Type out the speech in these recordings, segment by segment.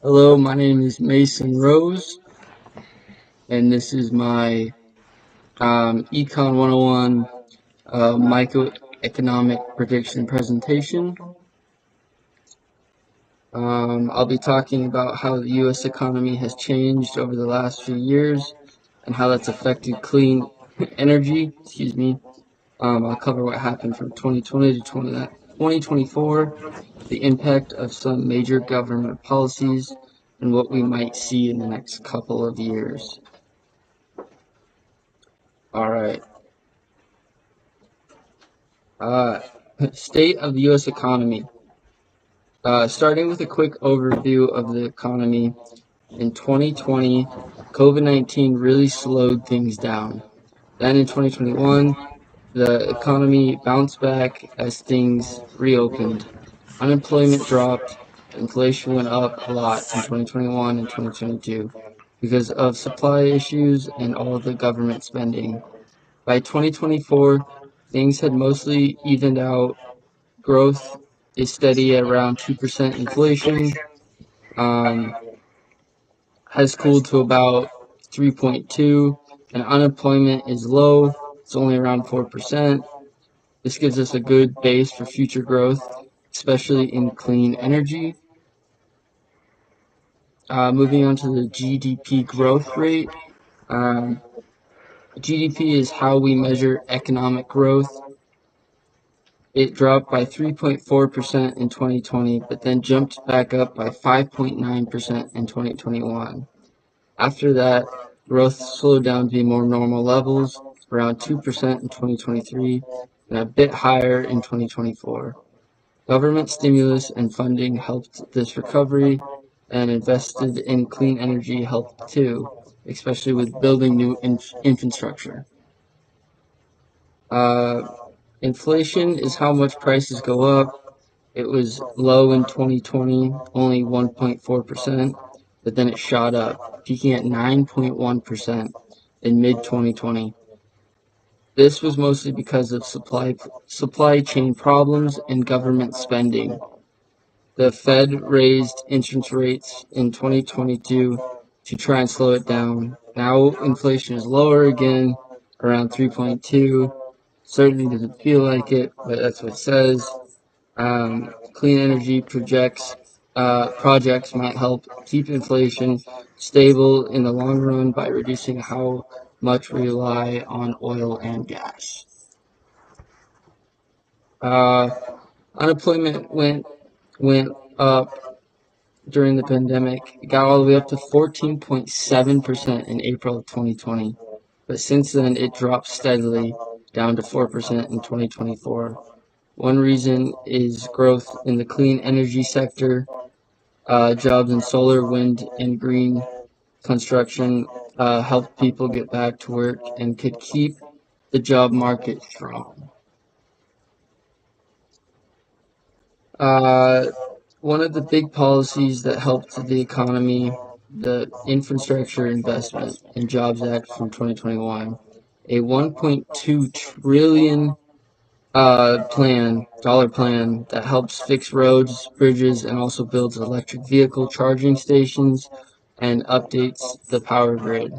Hello, my name is Mason Rose, and this is my Econ 101 microeconomic prediction presentation. I'll be talking about how the U.S. economy has changed over the last few years and how that's affected clean energy. I'll cover what happened from 2020 to 2024, the impact of some major government policies, and what we might see in the next couple of years. All right. Uh, State of the U.S. economy. Starting with a quick overview of the economy, in 2020, COVID-19 really slowed things down. Then in 2021, the economy bounced back as things reopened. Unemployment dropped, inflation went up a lot in 2021 and 2022 because of supply issues and all the government spending. By 2024, things had mostly evened out. Growth is steady at around 2% inflation, um, has cooled to about 3.2, and unemployment is low. It's only around 4%. This gives us a good base for future growth, especially in clean energy. Moving on to the GDP growth rate. Um, GDP is how we measure economic growth. It dropped by 3.4% in 2020, but then jumped back up by 5.9% in 2021. After that, growth slowed down to more normal levels, around 2% in 2023, and a bit higher in 2024. Government stimulus and funding helped this recovery, and invested in clean energy helped too, especially with building new infrastructure. Uh, Inflation is how much prices go up. It was low in 2020, only 1.4%, but then it shot up, peaking at 9.1% in mid-2020. This was mostly because of supply chain problems and government spending. The Fed raised interest rates in 2022 to try and slow it down. Now inflation is lower again, around 3.2. Certainly doesn't feel like it, but that's what it says. Clean energy projects might help keep inflation stable in the long run by reducing how much we rely on oil and gas. Uh, Unemployment went up during the pandemic. It got all the way up to 14.7% in April of 2020, but since then it dropped steadily down to 4% in 2024. One reason is growth in the clean energy sector. Jobs in solar, wind, and green construction help people get back to work and could keep the job market strong. Uh, One of the big policies that helped the economy, the Infrastructure Investment and Jobs Act from 2021, a 1.2 trillion dollar plan that helps fix roads, bridges, and also builds electric vehicle charging stations and updates the power grid.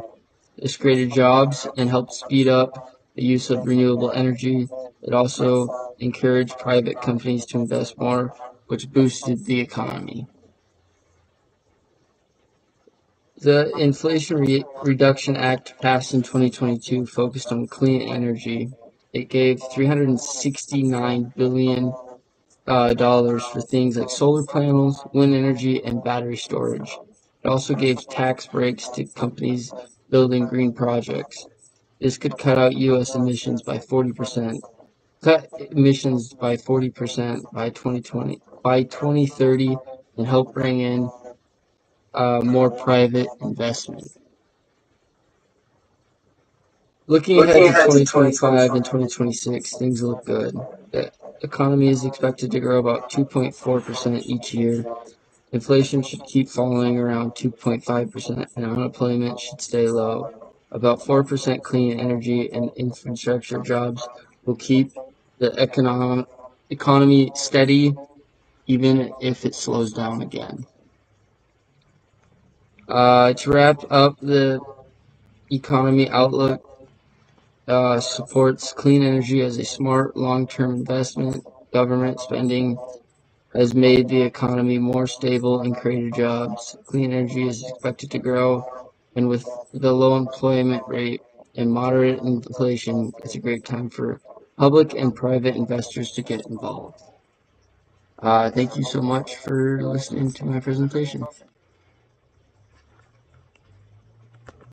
This created jobs and helped speed up the use of renewable energy. It also encouraged private companies to invest more, which boosted the economy. The Inflation Reduction Act passed in 2022 focused on clean energy. It gave $369 billion dollars for things like solar panels, wind energy, and battery storage. It also gave tax breaks to companies building green projects. This could cut out U.S. emissions by 40%, cut emissions by 40% by 2030, and help bring in more private investment. Looking ahead to 2025 and 2026, things look good. The economy is expected to grow about 2.4% each year. Inflation should keep falling around 2.5%, and unemployment should stay low. About 4% clean energy and infrastructure jobs will keep the economy steady, even if it slows down again. To wrap up, the economy outlook supports clean energy as a smart long-term investment. Government spending has made the economy more stable and created jobs. Clean energy is expected to grow, and with the low employment rate and moderate inflation, it's a great time for public and private investors to get involved. Thank you so much for listening to my presentation.